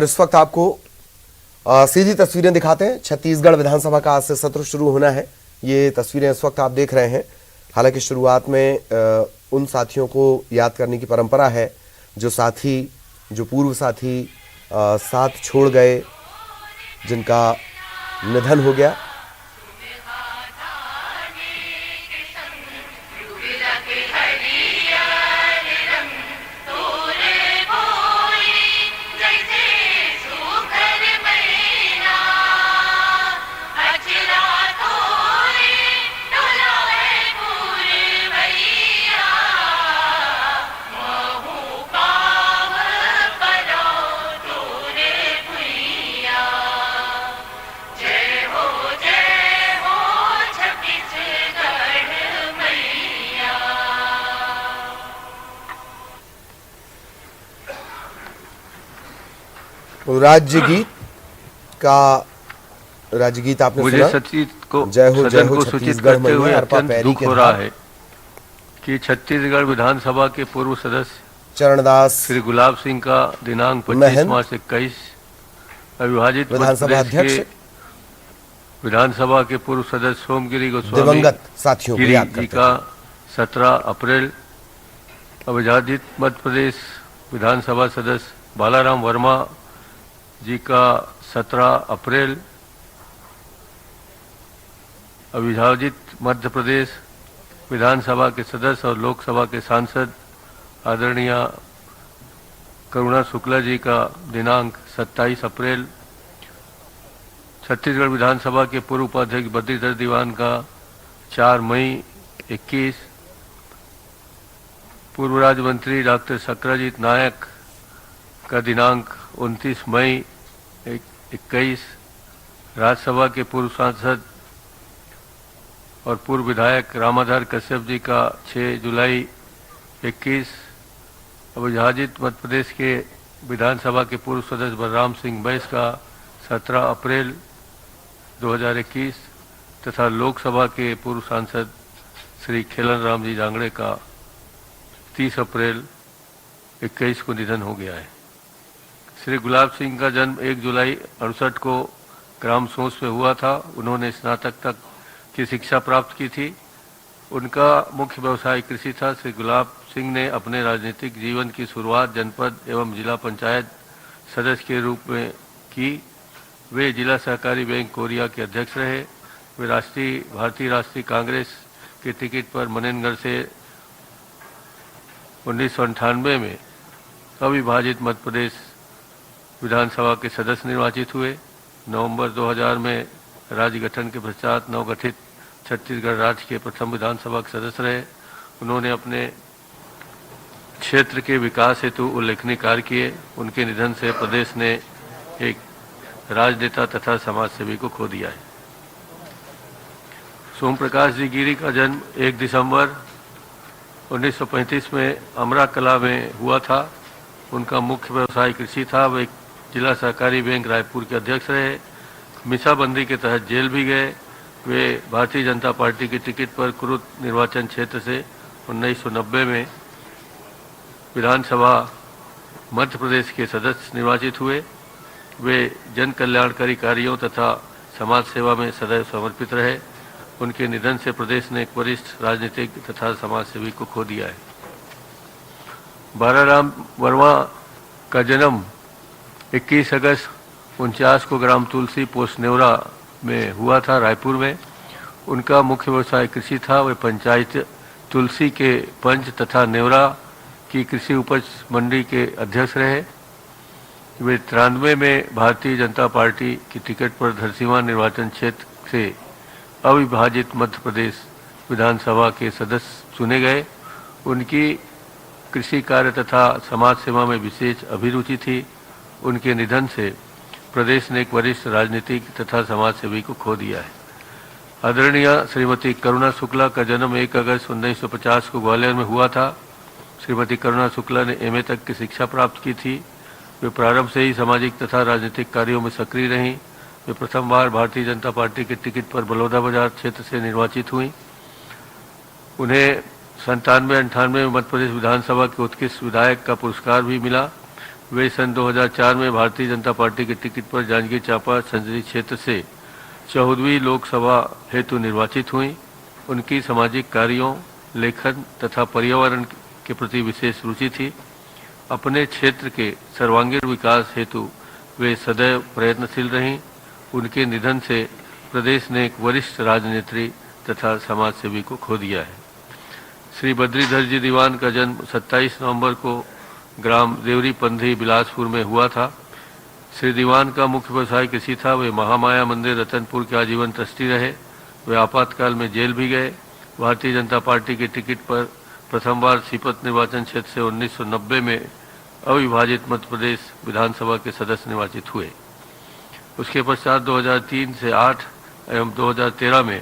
इस वक्त आपको सीधी तस्वीरें दिखाते हैं। छत्तीसगढ़ विधानसभा का आज से सत्र शुरू होना है। ये तस्वीरें इस वक्त आप देख रहे हैं। हालांकि शुरुआत में उन साथियों को याद करने की परंपरा है जो पूर्व साथी साथ छोड़ गए, जिनका निधन हो गया। राज्य गीत आपने मुझे सुना। सदन को सूचित करते हुए अत्यंत दुख हो रहा है कि छत्तीसगढ़ विधानसभा के पूर्व सदस्य चरणदास श्री गुलाब सिंह का दिनांक 25 मार्च 21 अविभाजित विधानसभा अध्यक्ष विधानसभा के पूर्व सदस्य सोमगिरी गोस्वामी दिवंगत साथियों को याद जी का 17 अप्रैल, अविभाजित मध्य प्रदेश विधानसभा सदस्य बालाराम वर्मा जी का 17 अप्रैल, अविभाजित मध्य प्रदेश विधानसभा के सदस्य और लोकसभा के सांसद आदरणीय करुणा शुक्ला जी का दिनांक 27 अप्रैल, छत्तीसगढ़ विधानसभा के पूर्व उपाध्यक्ष बद्रीधर दीवान का 4 मई 21, पूर्व राज्य मंत्री डॉक्टर सक्राजीत नायक का दिनांक 29 मई 21, राज्यसभा के पूर्व सांसद और पूर्व विधायक रामाधर कश्यप जी का 6 जुलाई 21, अविभाजित मध्य प्रदेश के विधानसभा के पूर्व सदस्य बलराम सिंह बैस का 17 अप्रैल 2021 तथा लोकसभा के पूर्व सांसद श्री खेलन राम जी जांगड़े का 30 अप्रैल 21 को निधन हो गया है। श्री गुलाब सिंह का जन्म 1 जुलाई 68 को ग्राम सोंस में हुआ था। उन्होंने स्नातक तक की शिक्षा प्राप्त की थी। उनका मुख्य व्यवसाय कृषि था। श्री गुलाब सिंह ने अपने राजनीतिक जीवन की शुरुआत जनपद एवं जिला पंचायत सदस्य के रूप में की। वे जिला सहकारी बैंक कोरिया के अध्यक्ष रहे। वे भारतीय राष्ट्रीय कांग्रेस के टिकट पर मनेनगढ़ से 1998 में अविभाजित मध्य प्रदेश विधानसभा के सदस्य निर्वाचित हुए। नवंबर 2000 में राज्य गठन के पश्चात नवगठित छत्तीसगढ़ राज्य के प्रथम विधानसभा के सदस्य रहे। उन्होंने अपने क्षेत्र के विकास हेतु उल्लेखनीय कार्य किए। उनके निधन से प्रदेश ने एक राजनेता तथा समाजसेवी को खो दिया है। सोम प्रकाश जी गिरी का जन्म 1 दिसंबर 1935 में अमरा कला में हुआ था। उनका मुख्य व्यवसाय कृषि था। वे जिला सहकारी बैंक रायपुर के अध्यक्ष रहे। मिसाबंदी के तहत जेल भी गए। वे भारतीय जनता पार्टी के टिकट पर कुरुद निर्वाचन क्षेत्र से 1990 में विधानसभा मध्य प्रदेश के सदस्य निर्वाचित हुए। वे जन कल्याणकारी कार्यों तथा समाज सेवा में सदैव समर्पित रहे। उनके निधन से प्रदेश ने एक वरिष्ठ राजनीतिक तथा समाजसेवी को खो दिया है। बालाराम वर्मा का जन्म 21 अगस्त 49 को ग्राम तुलसी पोस्ट नेवरा में हुआ था, रायपुर में। उनका मुख्य व्यवसाय कृषि था। वे पंचायत तुलसी के पंच तथा नेवरा की कृषि उपज मंडी के अध्यक्ष रहे। वे 93 में भारतीय जनता पार्टी की टिकट पर धरसींवा निर्वाचन क्षेत्र से अविभाजित मध्य प्रदेश विधानसभा के सदस्य चुने गए। उनकी कृषि कार्य तथा समाज सेवा में विशेष अभिरुचि थी। उनके निधन से प्रदेश ने एक वरिष्ठ राजनीतिक तथा समाजसेवी को खो दिया है। आदरणीय श्रीमती करुणा शुक्ला का जन्म 1 अगस्त 1950 को ग्वालियर में हुआ था। श्रीमती करुणा शुक्ला ने MA तक की शिक्षा प्राप्त की थी। वे प्रारंभ से ही सामाजिक तथा राजनीतिक कार्यों में सक्रिय रहीं। वे प्रथम बार भारतीय जनता पार्टी के टिकट पर बलौदाबाजार क्षेत्र से निर्वाचित हुई। उन्हें 97-98 में मध्य प्रदेश विधानसभा के उत्कृष्ट विधायक का पुरस्कार भी मिला। वे सन 2004 में भारतीय जनता पार्टी के टिकट पर जांजगीर चांपा संसदीय क्षेत्र से 14वीं लोकसभा हेतु निर्वाचित हुई। उनकी सामाजिक कार्यों, लेखन तथा पर्यावरण के प्रति विशेष रुचि थी। अपने क्षेत्र के सर्वांगीण विकास हेतु वे सदैव प्रयत्नशील रहीं। उनके निधन से प्रदेश ने एक वरिष्ठ राजनेत्री तथा समाज सेवी को खो दिया है। श्री बद्रीधर जी दीवान का जन्म 27 नवंबर को ग्राम देवरी पंधी बिलासपुर में हुआ था। श्री दीवान का मुख्य व्यवसाय कृषि था। वे महामाया मंदिर रतनपुर के आजीवन ट्रस्टी रहे। वे आपातकाल में जेल भी गए। भारतीय जनता पार्टी के टिकट पर प्रथम बार सीपत निर्वाचन क्षेत्र से 1990 में अविभाजित मध्य प्रदेश विधानसभा के सदस्य निर्वाचित हुए। उसके पश्चात 2003 से 8 एवं 2013 में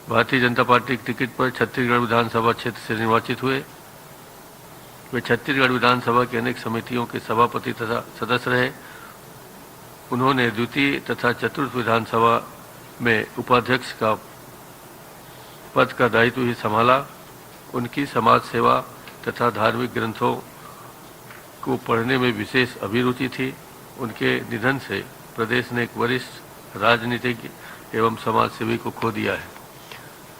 भारतीय जनता पार्टी के टिकट पर छत्तीसगढ़ विधानसभा क्षेत्र से निर्वाचित हुए। वे छत्तीसगढ़ विधानसभा की अनेक समितियों के सभापति तथा सदस्य रहे। उन्होंने द्वितीय तथा चतुर्थ विधानसभा में उपाध्यक्ष का पद का दायित्व ही संभाला। उनकी समाज सेवा तथा धार्मिक ग्रंथों को पढ़ने में विशेष अभिरुचि थी। उनके निधन से प्रदेश ने एक वरिष्ठ राजनीतिज्ञ एवं समाज सेवी को खो दिया है।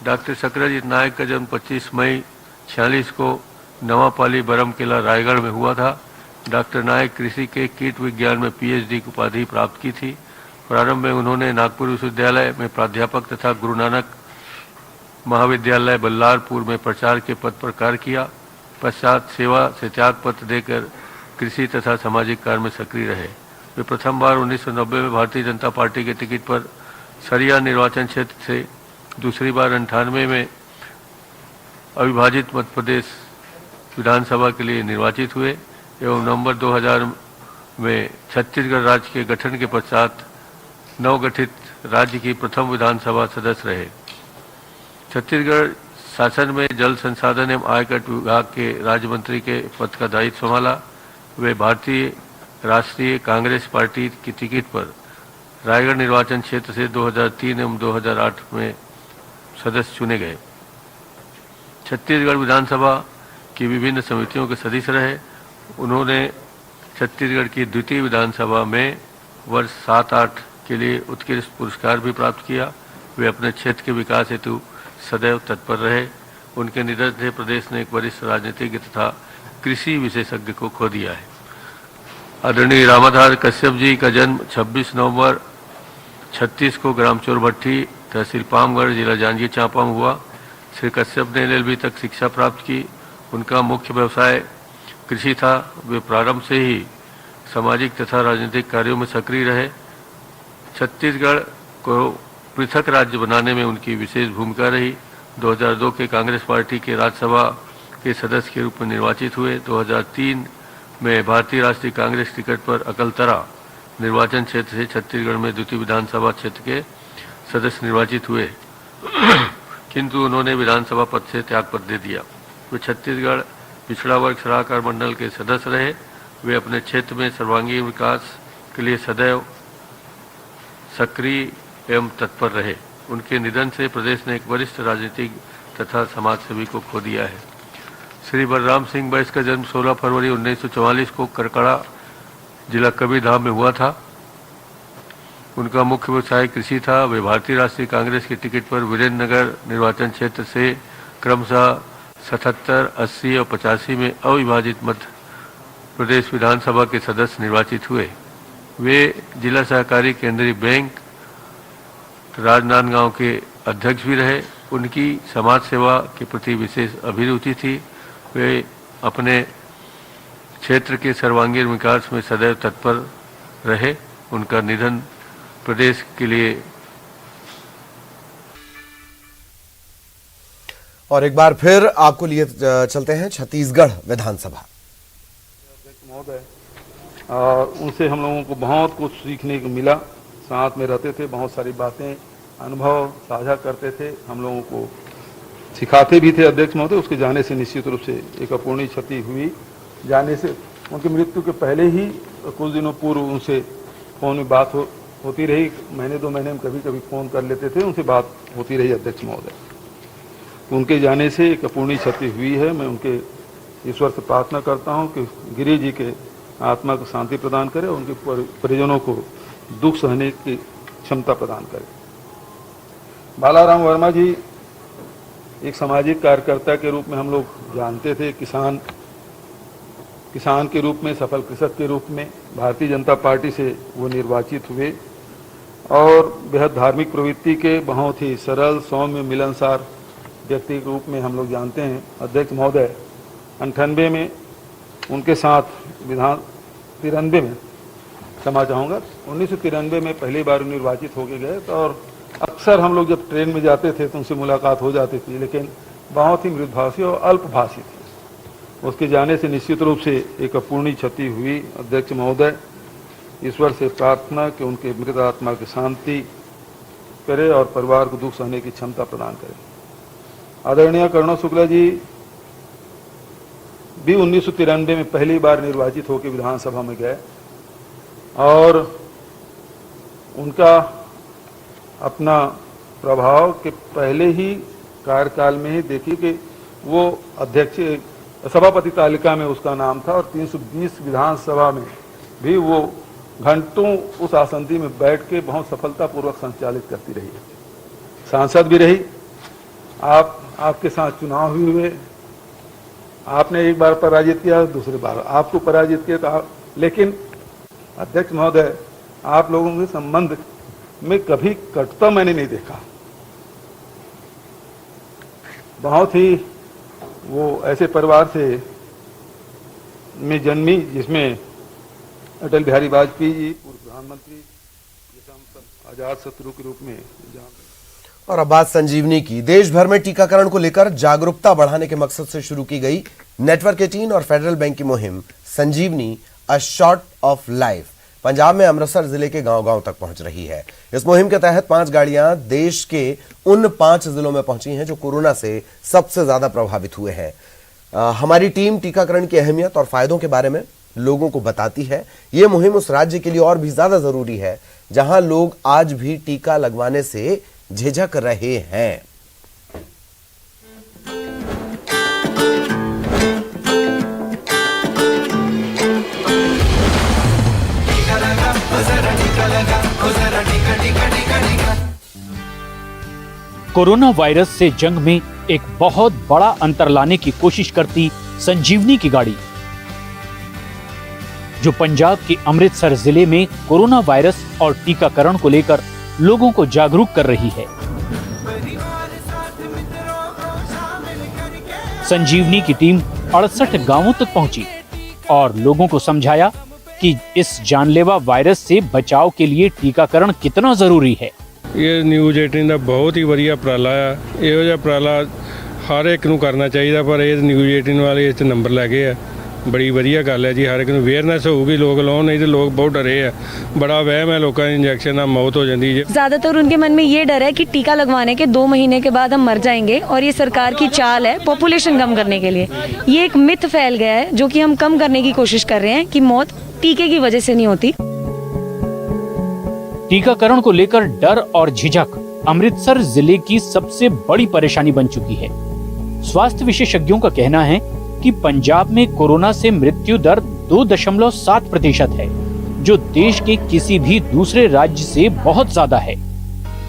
डॉक्टर सक्राजीत नायक का जन्म 25 मई 46 को नवापाली बरमकिला रायगढ़ में हुआ था। डॉक्टर नायक कृषि के कीट विज्ञान में पीएचडी की उपाधि प्राप्त की थी। प्रारंभ में उन्होंने नागपुर विश्वविद्यालय में प्राध्यापक तथा गुरु नानक महाविद्यालय बल्लारपुर में प्रचार के पद पर कार्य किया। पश्चात सेवा से त्याग पत्र देकर कृषि तथा सामाजिक कार्य में सक्रिय रहे। वे प्रथम बार 1990 में भारतीय जनता पार्टी के टिकट पर सरिया निर्वाचन क्षेत्र से, दूसरी बार 98 में अविभाजित मध्य प्रदेश विधानसभा के लिए निर्वाचित हुए एवं नवंबर 2000 में छत्तीसगढ़ राज्य के गठन के पश्चात नवगठित राज्य की प्रथम विधानसभा सदस्य रहे। छत्तीसगढ़ शासन में जल संसाधन एवं आयकर विभाग के राज्य मंत्री के पद का दायित्व संभाला। वे भारतीय राष्ट्रीय कांग्रेस पार्टी की टिकट पर रायगढ़ निर्वाचन क्षेत्र से 2003 एवं 2008 में सदस्य चुने गए। छत्तीसगढ़ विधानसभा की विभिन्न समितियों के सदस्य रहे। उन्होंने छत्तीसगढ़ की द्वितीय विधानसभा में वर्ष 7-8 के लिए उत्कृष्ट पुरस्कार भी प्राप्त किया। वे अपने क्षेत्र के विकास हेतु सदैव तत्पर रहे। उनके निधन से प्रदेश ने एक वरिष्ठ राजनीतिज्ञ तथा कृषि विशेषज्ञ को खो दिया है। आदरणीय रामाधार कश्यप जी का जन्म 26 नवंबर 36 को ग्राम चोरभट्टी तहसील पामगढ़ जिला जांजगीर चांपा में हुआ। श्री कश्यप ने LLB तक शिक्षा प्राप्त की। उनका मुख्य व्यवसाय कृषि था। वे प्रारंभ से ही सामाजिक तथा राजनीतिक कार्यों में सक्रिय रहे। छत्तीसगढ़ को पृथक राज्य बनाने में उनकी विशेष भूमिका रही। 2002 के कांग्रेस पार्टी के राज्यसभा के सदस्य के रूप में निर्वाचित हुए। 2003 में भारतीय राष्ट्रीय कांग्रेस टिकट पर अकलतरा निर्वाचन क्षेत्र से छत्तीसगढ़ में द्वितीय विधानसभा क्षेत्र के सदस्य निर्वाचित हुए किंतु उन्होंने विधानसभा पद से त्यागपत्र दे दिया। वे छत्तीसगढ़ पिछड़ा वर्ग सलाहकार मंडल के सदस्य रहे। वे अपने क्षेत्र में सर्वांगीण विकास के लिए सदैव सक्रिय एवं तत्पर रहे। उनके निधन से प्रदेश ने एक वरिष्ठ राजनीतिक तथा समाज सेवी को खो दिया है। श्री बलराम सिंह बैस का जन्म 16 फरवरी 1944 को करकड़ा जिला कबीरधाम में हुआ था। उनका मुख्य व्यवसाय कृषि था। वे भारतीय राष्ट्रीय कांग्रेस के टिकट पर वीरेंद्र नगर निर्वाचन क्षेत्र से क्रमशः 77, 80 और 85 में अविभाजित मध्य प्रदेश विधानसभा के सदस्य निर्वाचित हुए। वे जिला सहकारी केंद्रीय बैंक राजनांदगांव के अध्यक्ष भी रहे। उनकी समाज सेवा के प्रति विशेष अभिरुचि थी। वे अपने क्षेत्र के सर्वांगीण विकास में सदैव तत्पर रहे। उनका निधन प्रदेश के लिए। और एक बार फिर आपको लिए चलते हैं छत्तीसगढ़ विधानसभा। महोदय, और उनसे हम लोगों को बहुत कुछ सीखने को मिला। साथ में रहते थे, बहुत सारी बातें अनुभव साझा करते थे, हम लोगों को सिखाते भी थे। अध्यक्ष महोदय, उसके जाने से निश्चित रूप से एक अपूर्णीय क्षति हुई। जाने से उनकी मृत्यु के पहले ही कुछ दिनों पूर्व उनसे फोन में बात होती रही। महीने 2 महीने में कभी कभी फोन कर लेते थे, उनसे बात होती रही अध्यक्ष महोदय। उनके जाने से एक अपूर्णीय क्षति हुई है। मैं उनके ईश्वर से प्रार्थना करता हूं कि गिरी जी के आत्मा को शांति प्रदान करे और उनके परिजनों को दुख सहने की क्षमता प्रदान करे। बालाराम वर्मा जी एक सामाजिक कार्यकर्ता के रूप में हम लोग जानते थे, किसान के रूप में, सफल कृषक के रूप में भारतीय जनता पार्टी से वो निर्वाचित हुए और बेहद धार्मिक प्रवृत्ति के बहुत ही सरल, सौम्य, मिलनसार व्यक्ति के रूप में हम लोग जानते हैं। अध्यक्ष महोदय 98 में उनके साथ 93 में क्षमा चाहूँगा 1993 में पहली बार निर्वाचित होके गए तो और अक्सर हम लोग जब ट्रेन में जाते थे तो उनसे मुलाकात हो जाती थी, लेकिन बहुत ही मृदभाषी और अल्पभाषी थे। उसके जाने से निश्चित रूप से एक अपूर्णीय क्षति हुई। अध्यक्ष महोदय ईश्वर से प्रार्थना कि उनके मृत आत्मा की शांति करे और परिवार को दुख सहने की क्षमता प्रदान करे। आदरणीय करुणा शुक्ला जी भी 1993 में पहली बार निर्वाचित होकर विधानसभा में गए और उनका अपना प्रभाव के पहले ही कार्यकाल में ही देखिए कि वो अध्यक्ष सभापति तालिका में उसका नाम था और 320 विधानसभा में भी वो घंटों उस आसंदी में बैठ के बहुत सफलतापूर्वक संचालित करती रही। सांसद भी रही, आपके साथ चुनाव भी हुए, आपने एक बार पराजित किया, दूसरी बार आपको पराजित किया था, लेकिन अध्यक्ष महोदय आप लोगों के संबंध में कभी कटुता मैंने नहीं देखा। बहुत ही वो ऐसे परिवार से में जन्मी जिसमें अटल बिहारी वाजपेयी जी पूर्व प्रधानमंत्री, जैसा हम सब आजाद शत्रु के रूप में जानते हैं। और अब बात संजीवनी की। देश भर में टीकाकरण को लेकर जागरूकता बढ़ाने के मकसद से शुरू की गई नेटवर्क 18 और फेडरल बैंक की मुहिम Sanjeevani a shot of life Punjab में अमृतसर जिले के गांव-गांव तक पहुंच रही है। इस मुहिम के तहत 5 गाड़ियां देश के उन 5 जिलों में पहुंची हैं जो कोरोना से सबसे ज्यादा प्रभावित हुए हैं। हमारी टीम टीकाकरण की अहमियत और फायदों के बारे में लोगों को बताती है। ये मुहिम उस राज्य के लिए और भी ज्यादा जरूरी है जहां लोग आज भी टीका लगवाने से झिझक रहे हैं। कोरोना वायरस से जंग में एक बहुत बड़ा अंतर लाने की कोशिश करती संजीवनी की गाड़ी, जो पंजाब के अमृतसर जिले में कोरोना वायरस और टीकाकरण को लेकर लोगों को जागरूक कर रही है। संजीवनी की टीम 68 गांवों तक पहुंची और लोगों को समझाया कि इस जानलेवा वायरस से बचाव के लिए टीकाकरण कितना जरूरी है। ये न्यूज़ 18 ਦਾ बहुत ही ਵਧੀਆ ਉਪਰਾਲਾ ਆ। ਇਹੋ ਜਿਹਾ ਉਪਰਾਲਾ ਹਰ ਇੱਕ ਨੂੰ ਕਰਨਾ ਚਾਹੀਦਾ, ਪਰ ਇਹ न्यूज़ 18 ਵਾਲੇ ਇਸ 'ਚ ਨੰਬਰ ਲੈ ਗਏ ਆ। बड़ी वधिया गल है जी, हर एक अवेयरनेस होगी, लोग लाओ, नहीं तो लोग बहुत डरे है। बड़ा वहम है लोगों की इंजेक्शन ना मौत हो जाती है। ज्यादातर उनके मन में ये डर है कि टीका लगवाने के 2 महीने के बाद हम मर जाएंगे और ये सरकार की चाल है पॉपुलेशन कम करने के लिए। ये एक मिथ फैल गया है जो कि हम कम करने की कोशिश कर रहे हैं कि मौत टीके की वजह से नहीं होती। टीकाकरण को लेकर डर और झिझक अमृतसर जिले की सबसे बड़ी परेशानी बन चुकी है। स्वास्थ्य विशेषज्ञों का कहना है कि पंजाब में कोरोना से मृत्यु दर 2.7% है, जो देश के किसी भी दूसरे राज्य से बहुत ज्यादा है।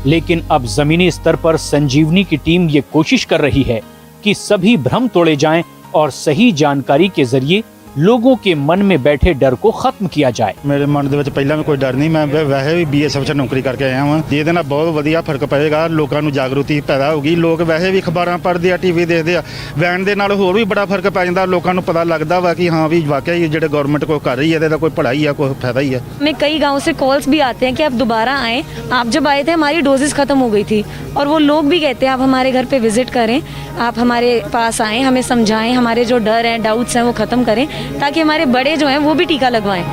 लेकिन अब जमीनी स्तर पर संजीवनी की टीम ये कोशिश कर रही है कि सभी भ्रम तोड़े जाएं और सही जानकारी के जरिए लोगों के मन में बैठे डर को खत्म किया जाए। मेरे मन ਦੇ ਵਿੱਚ ਪਹਿਲਾਂ ਵੀ ਕੋਈ ਡਰ ਨਹੀਂ, ਮੈਂ ਵੈਸੇ ਵੀ BSF 'ਚ ਨੌਕਰੀ ਕਰਕੇ ਆਇਆ ਹਾਂ। ਇਹਦੇ ਨਾਲ ਬਹੁਤ ਵਧੀਆ ਫਰਕ ਪਏਗਾ, ਲੋਕਾਂ ਨੂੰ ਜਾਗਰੂਕਤੀ ਪੈਦਾ ਹੋਊਗੀ। ਲੋਕ ਵੈਸੇ ਵੀ ਖਬਰਾਂ ਪੜ੍ਹਦੇ ਆ, ਟੀਵੀ ਦੇਖਦੇ ਆ। ਵੈਨ ਦੇ ਨਾਲ ਹੋਰ ਵੀ ਬੜਾ ਫਰਕ ਪੈ ਜਾਂਦਾ, ਲੋਕਾਂ ਨੂੰ ਪਤਾ ਲੱਗਦਾ ਵਾ ਕਿ ਹਾਂ ਵੀ ਵਾਕਿਆ ਹੀ ਜਿਹੜੇ ਗਵਰਨमेंट ਕੋਈ ਕਰ ਰਹੀ ਹੈ ਇਹਦਾ ਕੋਈ भलाई है, कोई फायदा ही है। हमें कई गाँव से कॉल्स भी आते हैं कि आप दोबारा आए, आप जब आए थे हमारी डोजेस खत्म हो गई थी। और वो लोग भी कहते हैं आप हमारे घर पे विजिट करें, आप हमारे पास आएँ, हमें समझाएं, हमारे जो डर हैं, डाउट्स हैं वो खत्म करें, ताकि हमारे बड़े जो हैं वो भी टीका लगवाएं।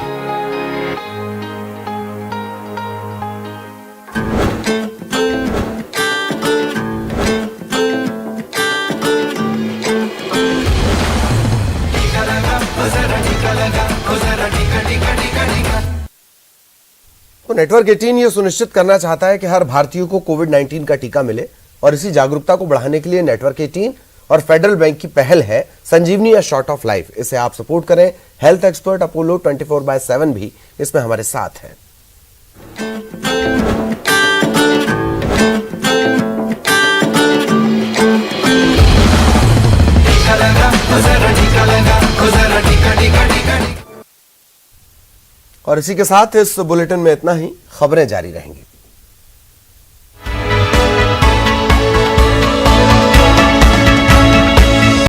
तो नेटवर्क 18 ये सुनिश्चित करना चाहता है कि हर भारतीय को कोविड-19 का टीका मिले और इसी जागरूकता को बढ़ाने के लिए नेटवर्क 18 और फेडरल बैंक की पहल है संजीवनी या शॉर्ट ऑफ लाइफ। इसे आप सपोर्ट करें। हेल्थ एक्सपर्ट अपोलो 24/7 भी इसमें हमारे साथ है। और इसी के साथ इस बुलेटिन में इतना ही। खबरें जारी रहेंगी।